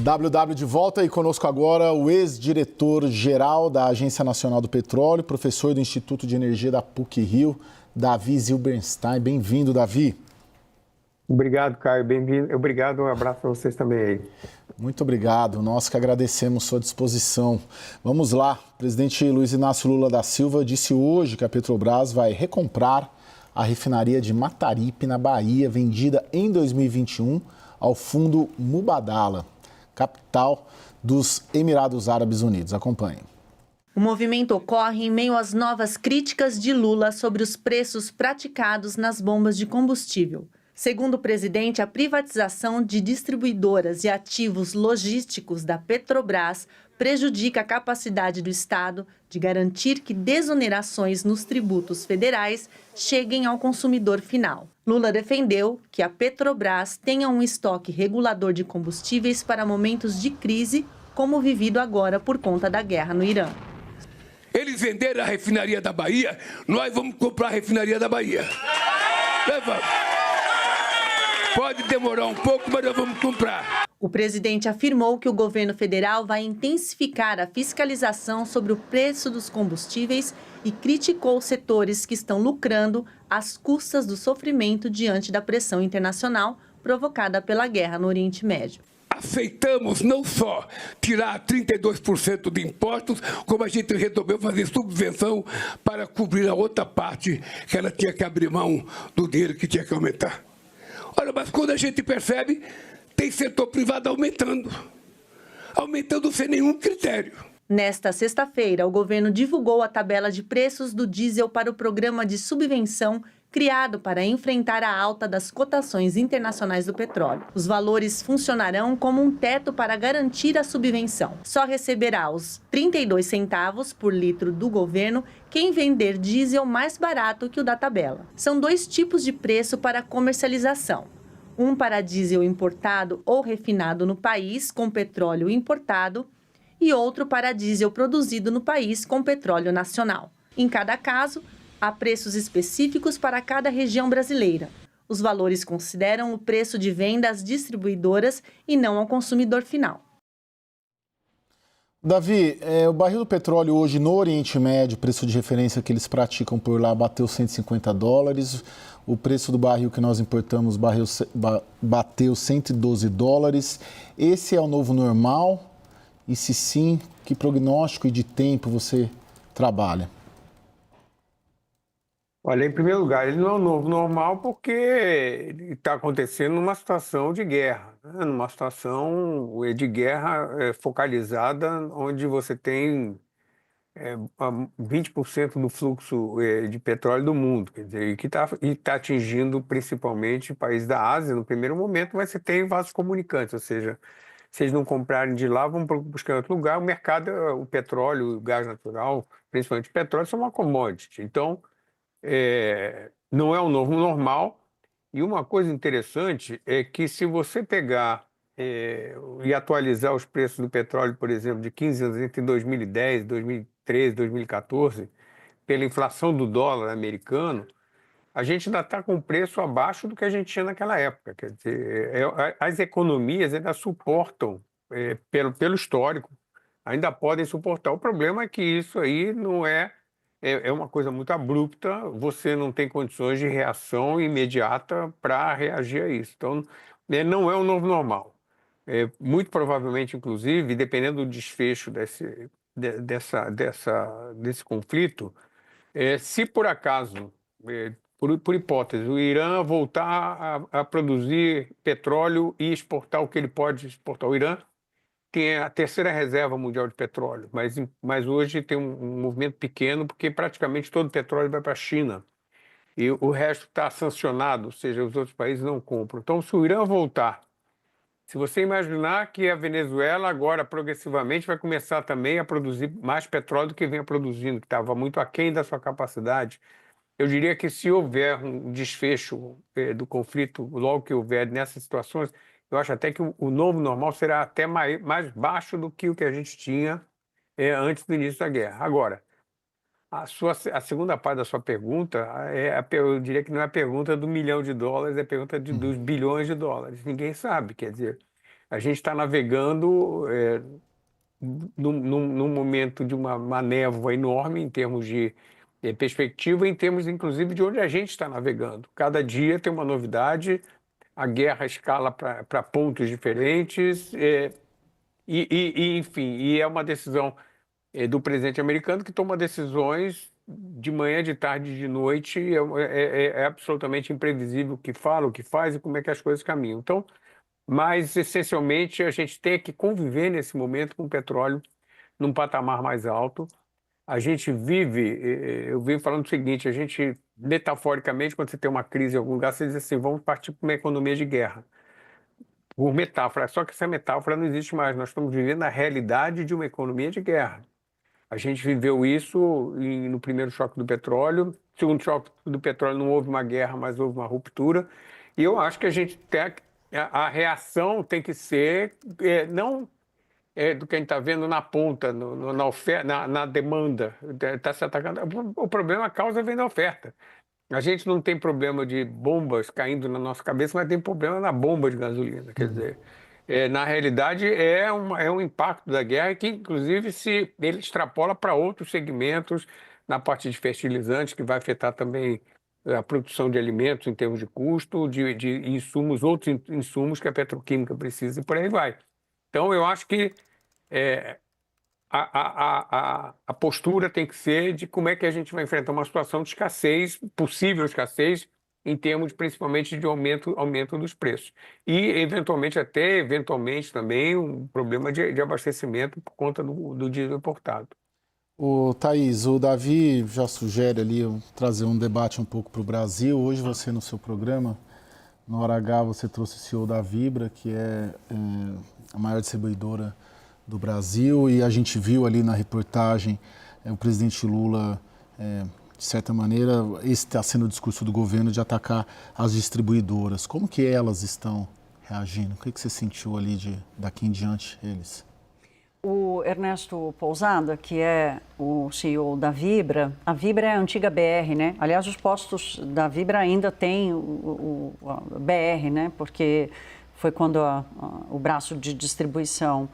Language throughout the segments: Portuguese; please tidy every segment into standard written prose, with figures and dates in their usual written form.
WW de volta e conosco agora o ex-diretor-geral da Agência Nacional do Petróleo, professor do Instituto de Energia da PUC-Rio, Davi Zilberstein. Bem-vindo, Davi. Obrigado, Caio. Bem-vindo. Obrigado, um abraço para vocês também aí. Muito obrigado. Nós que agradecemos sua disposição. Vamos lá. O presidente Luiz Inácio Lula da Silva disse hoje que a Petrobras vai recomprar a refinaria de Mataripe, na Bahia, vendida em 2021 ao fundo Mubadala, capital dos Emirados Árabes Unidos. Acompanhe. O movimento ocorre em meio às novas críticas de Lula sobre os preços praticados nas bombas de combustível. Segundo o presidente, a privatização de distribuidoras e ativos logísticos da Petrobras prejudica a capacidade do Estado de garantir que desonerações nos tributos federais cheguem ao consumidor final. Lula defendeu que a Petrobras tenha um estoque regulador de combustíveis para momentos de crise, como o vivido agora por conta da guerra no Irã. Eles venderam a refinaria da Bahia, nós vamos comprar a refinaria da Bahia. Pode demorar um pouco, mas nós vamos comprar. O presidente afirmou que o governo federal vai intensificar a fiscalização sobre o preço dos combustíveis e criticou setores que estão lucrando às custas do sofrimento diante da pressão internacional provocada pela guerra no Oriente Médio. Aceitamos não só tirar 32% de impostos, como a gente resolveu fazer subvenção para cobrir a outra parte que ela tinha que abrir mão do dinheiro que tinha que aumentar. Olha, mas quando a gente percebe, tem setor privado aumentando sem nenhum critério. Nesta sexta-feira, o governo divulgou a tabela de preços do diesel para o programa de subvenção criado para enfrentar a alta das cotações internacionais do petróleo. Os valores funcionarão como um teto para garantir a subvenção. Só receberá os 32 centavos por litro do governo quem vender diesel mais barato que o da tabela. São dois tipos de preço para comercialização. Um para diesel importado ou refinado no país com petróleo importado e outro para diesel produzido no país com petróleo nacional. Em cada caso, há preços específicos para cada região brasileira. Os valores consideram o preço de venda às distribuidoras e não ao consumidor final. Davi, o barril do petróleo hoje no Oriente Médio, o preço de referência que eles praticam por lá, bateu $150. O preço do barril que nós importamos bateu $112. Esse é o novo normal? E se sim, que prognóstico e de tempo você trabalha? Olha, em primeiro lugar, ele não é o novo normal porque está acontecendo numa situação de guerra, né? Numa situação de guerra focalizada, onde você tem 20% do fluxo de petróleo do mundo, quer dizer, e tá atingindo principalmente países da Ásia no primeiro momento, mas você tem vasos comunicantes, ou seja, se eles não comprarem de lá, vão buscar em outro lugar. O mercado, o petróleo, o gás natural, principalmente o petróleo, são uma commodity. Então, não é o novo normal. E uma coisa interessante é que se você pegar e atualizar os preços do petróleo, por exemplo, de 15 anos entre 2010, 2013, 2014, pela inflação do dólar americano, a gente ainda está com preço abaixo do que a gente tinha naquela época. Quer dizer, as economias ainda suportam, pelo histórico, ainda podem suportar. O problema é que isso aí não é uma coisa muito abrupta, você não tem condições de reação imediata para reagir a isso. Então, não é o novo normal. Muito provavelmente, inclusive, dependendo do desfecho desse conflito, se por acaso, por hipótese, o Irã voltar a produzir petróleo e exportar o que ele pode exportar, o Irã tem a terceira reserva mundial de petróleo, mas hoje tem um movimento pequeno, porque praticamente todo o petróleo vai para a China e o resto está sancionado, ou seja, os outros países não compram. Então, se o Irã voltar, se você imaginar que a Venezuela agora progressivamente vai começar também a produzir mais petróleo do que vinha produzindo, que estava muito aquém da sua capacidade, eu diria que se houver um desfecho do conflito, logo que houver nessas situações, eu acho até que o novo normal será até mais baixo do que o que a gente tinha antes do início da guerra. Agora, a segunda parte da sua pergunta, eu diria que não é a pergunta do $1 milhão, é a pergunta dos bilhões de dólares. Ninguém sabe, quer dizer, A gente está navegando num momento de uma névoa enorme em termos de perspectiva, em termos, inclusive, de onde a gente está navegando. Cada dia tem uma novidade, a guerra escala para pontos diferentes, enfim, e é uma decisão do presidente americano que toma decisões de manhã, de tarde, de noite, é absolutamente imprevisível o que fala, o que faz e como é que as coisas caminham. Então, mas, essencialmente, a gente tem que conviver nesse momento com o petróleo num patamar mais alto. A gente vive, eu venho falando o seguinte, a gente, metaforicamente, quando você tem uma crise em algum lugar, você diz assim, vamos partir para uma economia de guerra. Por metáfora, só que essa metáfora não existe mais, nós estamos vivendo a realidade de uma economia de guerra. A gente viveu isso no primeiro choque do petróleo, no segundo choque do petróleo não houve uma guerra, mas houve uma ruptura, e eu acho que a gente tem, a reação tem que ser, não do que a gente está vendo na ponta, na oferta, na demanda, está se atacando. O problema, a causa vem da oferta. A gente não tem problema de bombas caindo na nossa cabeça, mas tem problema na bomba de gasolina. Quer dizer, na realidade, é um impacto da guerra que, inclusive, ele extrapola para outros segmentos, na parte de fertilizantes, que vai afetar também a produção de alimentos em termos de custo, de insumos, outros insumos que a petroquímica precisa e por aí vai. Então, eu acho que a postura tem que ser de como é que a gente vai enfrentar uma situação de escassez, possível escassez, em termos principalmente de aumento dos preços. E, eventualmente também, um problema de abastecimento por conta do diesel importado. Thaís, o Davi já sugere ali trazer um debate um pouco para o Brasil. Hoje você, no seu programa, no Hora H, você trouxe o CEO da Vibra, que é a maior distribuidora do Brasil, e a gente viu ali na reportagem o presidente Lula, de certa maneira, esse está sendo o discurso do governo de atacar as distribuidoras. Como que elas estão reagindo? O que você sentiu ali daqui em diante eles? O Ernesto Pousada, que é o CEO da Vibra, a Vibra é a antiga BR, né? Aliás, os postos da Vibra ainda têm o BR, né? Porque foi quando o braço de distribuição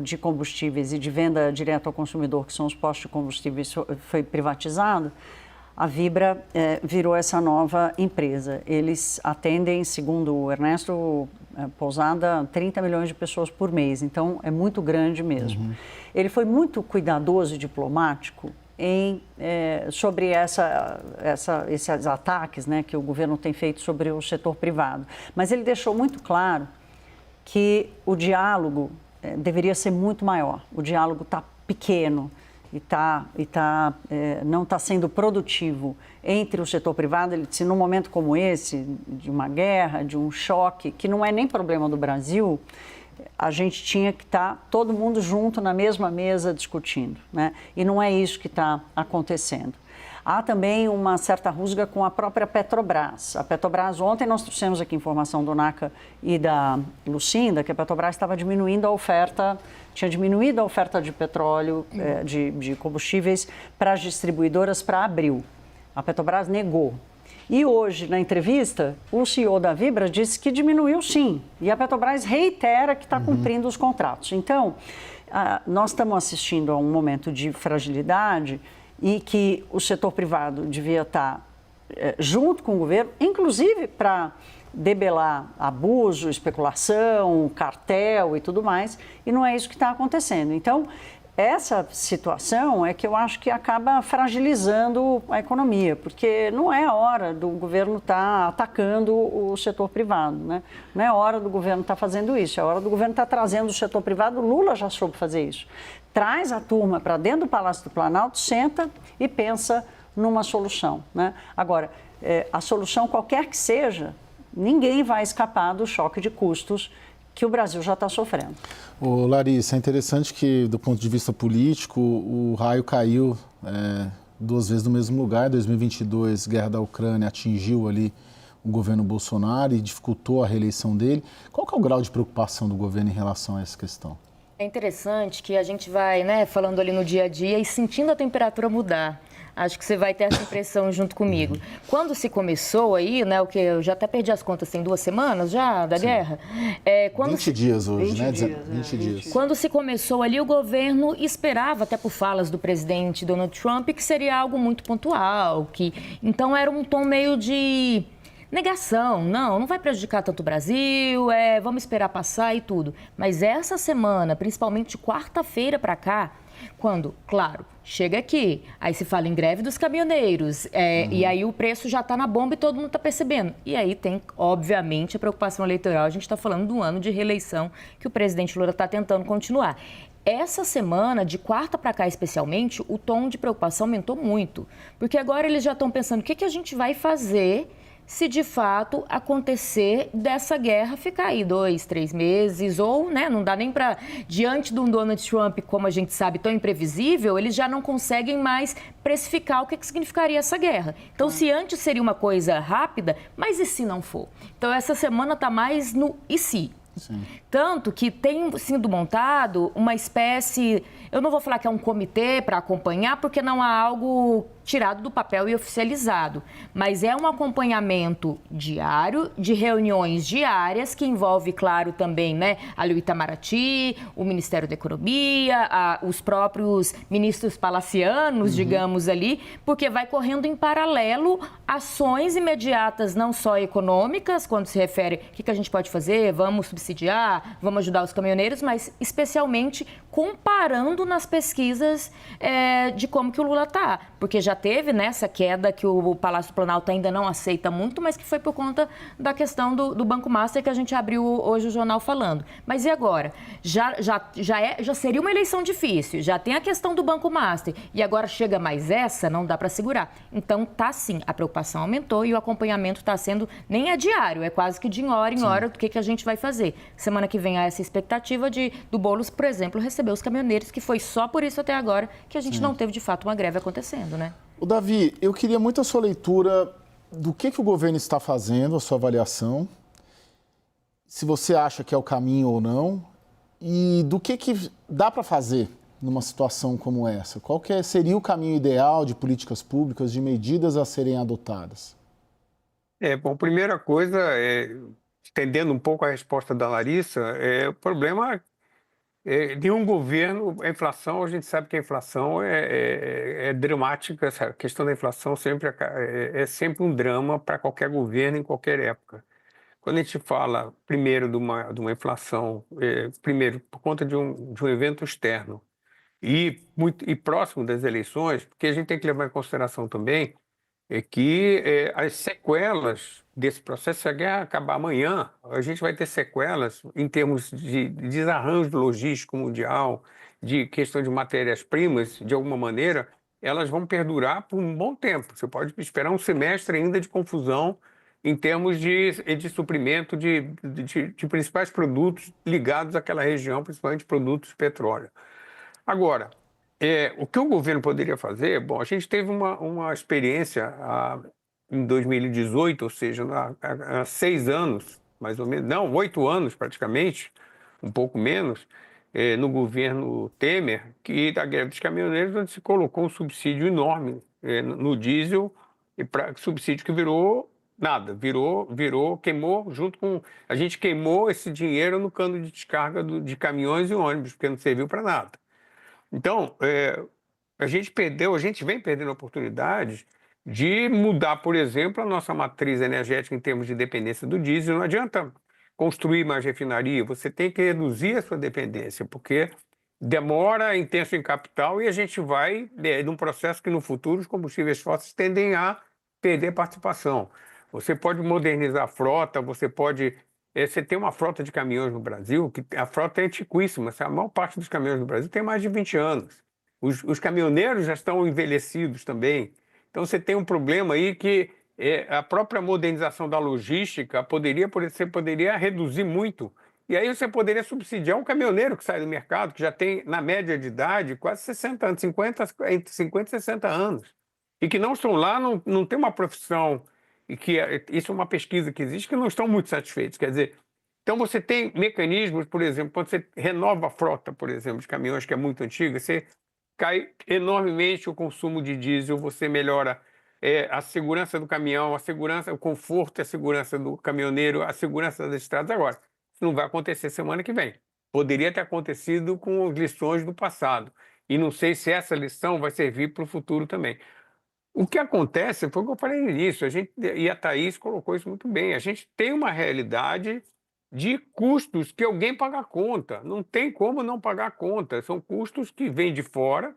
de combustíveis e de venda direto ao consumidor, que são os postos de combustíveis, foi privatizado. A Vibra virou essa nova empresa. Eles atendem, segundo o Ernesto Pousada, 30 milhões de pessoas por mês, então é muito grande mesmo. Uhum. Ele foi muito cuidadoso e diplomático sobre esses ataques, né, que o governo tem feito sobre o setor privado. Mas ele deixou muito claro que o diálogo deveria ser muito maior. O diálogo está pequeno e não está sendo produtivo entre o setor privado. Ele disse, num momento como esse, de uma guerra, de um choque, que não é nem problema do Brasil, a gente tinha que estar todo mundo junto na mesma mesa discutindo, né? E não é isso que está acontecendo. Há também uma certa rusga com a própria Petrobras. A Petrobras, ontem nós trouxemos aqui informação do NACA e da Lucinda, que a Petrobras estava diminuindo a oferta, tinha diminuído a oferta de petróleo, de combustíveis para as distribuidoras para abril. A Petrobras negou. E hoje, na entrevista, o CEO da Vibra disse que diminuiu sim. E a Petrobras reitera que está cumprindo os contratos. Então, nós estamos assistindo a um momento de fragilidade e que o setor privado devia estar junto com o governo, inclusive para debelar abuso, especulação, cartel e tudo mais, e não é isso que está acontecendo. Então, essa situação é que eu acho que acaba fragilizando a economia, porque não é a hora do governo estar atacando o setor privado, né? Não é a hora do governo estar fazendo isso, é a hora do governo estar trazendo o setor privado. O Lula já soube fazer isso. Traz a turma para dentro do Palácio do Planalto, senta e pensa numa solução, né? Agora, a solução, qualquer que seja, ninguém vai escapar do choque de custos que o Brasil já está sofrendo. Ô, Larissa, é interessante que, do ponto de vista político, o raio caiu duas vezes no mesmo lugar. Em 2022, guerra da Ucrânia atingiu ali o governo Bolsonaro e dificultou a reeleição dele. Qual que é o grau de preocupação do governo em relação a essa questão? É interessante que a gente vai, né, falando ali no dia a dia e sentindo a temperatura mudar. Acho que você vai ter essa impressão junto comigo. Quando se começou aí, né, o que eu já até perdi as contas, tem 2 semanas já da guerra? 20 dias hoje, 20 né? dias, 20 dias. Quando se começou ali, o governo esperava, até por falas do presidente Donald Trump, que seria algo muito pontual, então era um tom meio de negação, não vai prejudicar tanto o Brasil, vamos esperar passar e tudo. Mas essa semana, principalmente de quarta-feira para cá, quando, claro, chega aqui, aí se fala em greve dos caminhoneiros, e aí o preço já está na bomba e todo mundo está percebendo. E aí tem, obviamente, a preocupação eleitoral. A gente está falando de um ano de reeleição que o presidente Lula está tentando continuar. Essa semana, de quarta para cá especialmente, o tom de preocupação aumentou muito. Porque agora eles já estão pensando o que a gente vai fazer se de fato acontecer dessa guerra ficar aí 2, 3 meses, ou não dá nem para, diante de um Donald Trump, como a gente sabe, tão imprevisível, eles já não conseguem mais precificar o que significaria essa guerra. Então, se antes seria uma coisa rápida, mas e se não for? Então, essa semana está mais no e se. Sim. Tanto que tem sido montado uma espécie, eu não vou falar que é um comitê para acompanhar, porque não há algo tirado do papel e oficializado, mas é um acompanhamento diário, de reuniões diárias, que envolve, claro, também, ali o Itamaraty, o Ministério da Economia, os próprios ministros palacianos, digamos ali, porque vai correndo em paralelo ações imediatas, não só econômicas, quando se refere o que a gente pode fazer, vamos subsidiar, vamos ajudar os caminhoneiros, mas especialmente comparando nas pesquisas de como que o Lula está, porque já teve essa queda que o Palácio do Planalto ainda não aceita muito, mas que foi por conta da questão do Banco Master que a gente abriu hoje o jornal falando. Mas e agora? Já seria uma eleição difícil, já tem a questão do Banco Master e agora chega mais essa, não dá para segurar. Então tá sim, a preocupação aumentou e o acompanhamento está sendo, nem é diário, é quase que de hora em hora do que a gente vai fazer. Semana que vem há essa expectativa do Boulos, por exemplo, receber os caminhoneiros, que foi só por isso até agora que a gente não teve de fato uma greve acontecendo, né? O Davi, eu queria muito a sua leitura do que o governo está fazendo, a sua avaliação, se você acha que é o caminho ou não, e do que dá para fazer numa situação como essa. Qual seria o caminho ideal de políticas públicas, de medidas a serem adotadas? Bom, primeira coisa, estendendo um pouco a resposta da Larissa, o problema de um governo, a inflação, a gente sabe que a inflação é dramática, essa questão da inflação sempre é sempre um drama para qualquer governo em qualquer época. Quando a gente fala, primeiro, de uma inflação, primeiro, por conta de um evento externo e próximo das eleições, porque a gente tem que levar em consideração também que as sequelas desse processo, se a guerra acabar amanhã, a gente vai ter sequelas em termos de desarranjo logístico mundial, de questão de matérias-primas, de alguma maneira, elas vão perdurar por um bom tempo. Você pode esperar um semestre ainda de confusão em termos de suprimento de principais produtos ligados àquela região, principalmente produtos de petróleo. Agora, o que o governo poderia fazer? Bom, a gente teve uma experiência em 2018, ou seja, há 6 anos, mais ou menos, não, 8 anos praticamente, um pouco menos, no governo Temer, que da greve dos caminhoneiros, onde se colocou um subsídio enorme no diesel, subsídio que virou nada, queimou junto com... A gente queimou esse dinheiro no cano de descarga de caminhões e ônibus, porque não serviu para nada. Então, a gente vem perdendo oportunidades de mudar, por exemplo, a nossa matriz energética em termos de dependência do diesel. Não adianta construir mais refinaria, você tem que reduzir a sua dependência, porque demora, é intenso em capital e a gente vai num processo que no futuro os combustíveis fósseis tendem a perder participação. Você pode modernizar a frota, você tem uma frota de caminhões no Brasil, que a frota é antiquíssima, a maior parte dos caminhões no Brasil tem mais de 20 anos. Os caminhoneiros já estão envelhecidos também. Então você tem um problema aí que a própria modernização da logística você poderia reduzir muito. E aí você poderia subsidiar um caminhoneiro que sai do mercado, que já tem, na média de idade, quase 60 anos, entre 50 e 60 anos. E que não estão lá, não tem uma profissão... E que isso é uma pesquisa que existe, que não estão muito satisfeitos. Quer dizer, Então, você tem mecanismos, por exemplo, quando você renova a frota, por exemplo, de caminhões que é muito antiga, você cai enormemente o consumo de diesel, você melhora a segurança do caminhão, a segurança, o conforto e a segurança do caminhoneiro, a segurança das estradas. Agora, isso não vai acontecer semana que vem. Poderia ter acontecido com as lições do passado. E não sei se essa lição vai servir para o futuro também. O que acontece foi o que eu falei no início, e a Thaís colocou isso muito bem, a gente tem uma realidade de custos que alguém paga a conta. Não tem como não pagar a conta. São custos que vêm de fora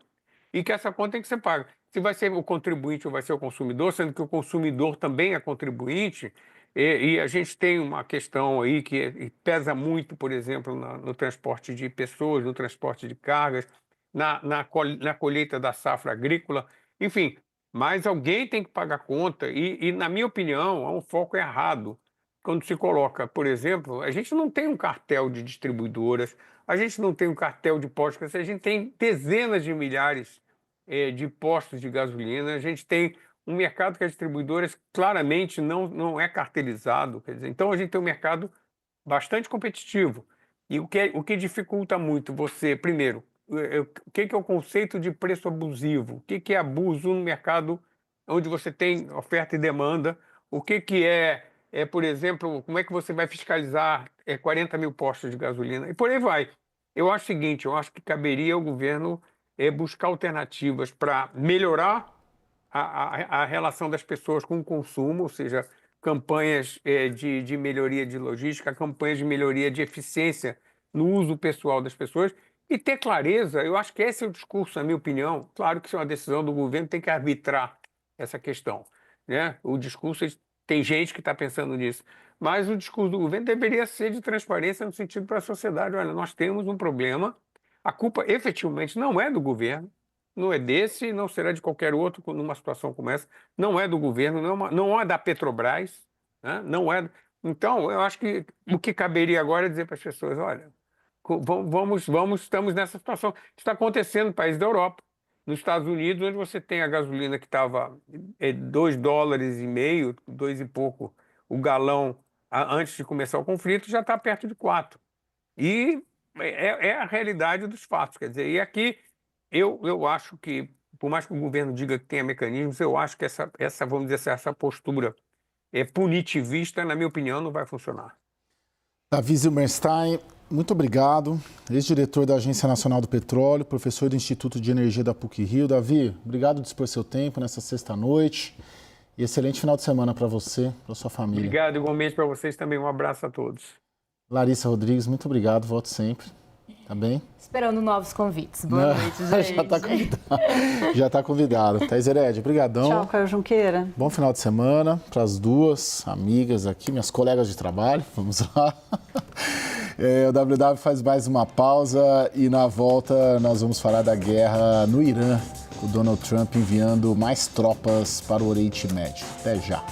e que essa conta tem que ser paga. Se vai ser o contribuinte ou vai ser o consumidor, sendo que o consumidor também é contribuinte, e a gente tem uma questão aí que pesa muito, por exemplo, no transporte de pessoas, no transporte de cargas, na colheita da safra agrícola, enfim, mas alguém tem que pagar a conta e, na minha opinião, há um foco errado quando se coloca, por exemplo, a gente não tem um cartel de distribuidoras, a gente não tem um cartel de postos, a gente tem dezenas de milhares de postos de gasolina, a gente tem um mercado que as distribuidoras claramente não é cartelizado, quer dizer, então a gente tem um mercado bastante competitivo. E o que dificulta muito você, primeiro, o que é o conceito de preço abusivo? O que é abuso no mercado onde você tem oferta e demanda? O que é, por exemplo, como é que você vai fiscalizar 40 mil postos de gasolina? E por aí vai. Eu acho o seguinte, eu acho que caberia ao governo buscar alternativas para melhorar a relação das pessoas com o consumo, ou seja, campanhas de melhoria de logística, campanhas de melhoria de eficiência no uso pessoal das pessoas e ter clareza. Eu acho que esse é o discurso, na minha opinião. Claro que isso é uma decisão do governo, tem que arbitrar essa questão, né? O discurso, tem gente que está pensando nisso, mas o discurso do governo deveria ser de transparência no sentido para a sociedade. Olha, nós temos um problema, a culpa efetivamente não é do governo, não é desse, não será de qualquer outro numa situação como essa, não é do governo, não é da Petrobras, né? Não é. Então, eu acho que o que caberia agora é dizer para as pessoas, olha, estamos nessa situação. Isso está acontecendo no país da Europa. Nos Estados Unidos, onde você tem a gasolina que estava $2,5, 2 e pouco o galão antes de começar o conflito, já está perto de 4. E é a realidade dos fatos. Quer dizer, e aqui eu acho que, por mais que o governo diga que tenha mecanismos, eu acho que vamos dizer, essa postura punitivista, na minha opinião, não vai funcionar. Davi Zilberstein, muito obrigado. Ex-diretor da Agência Nacional do Petróleo, professor do Instituto de Energia da PUC-Rio. Davi, obrigado por dispor seu tempo nessa sexta-noite. E excelente final de semana para você, para sua família. Obrigado, igualmente para vocês também. Um abraço a todos. Larissa Rodrigues, muito obrigado. Volte sempre. Tá bem? Esperando novos convites. Boa noite, gente. Já tá convidado. Thaís Herédia, brigadão. Tchau, Caio Junqueira. Bom final de semana para as duas amigas aqui, minhas colegas de trabalho. Vamos lá. O WW faz mais uma pausa e na volta nós vamos falar da guerra no Irã. O Donald Trump enviando mais tropas para o Oriente Médio. Até já.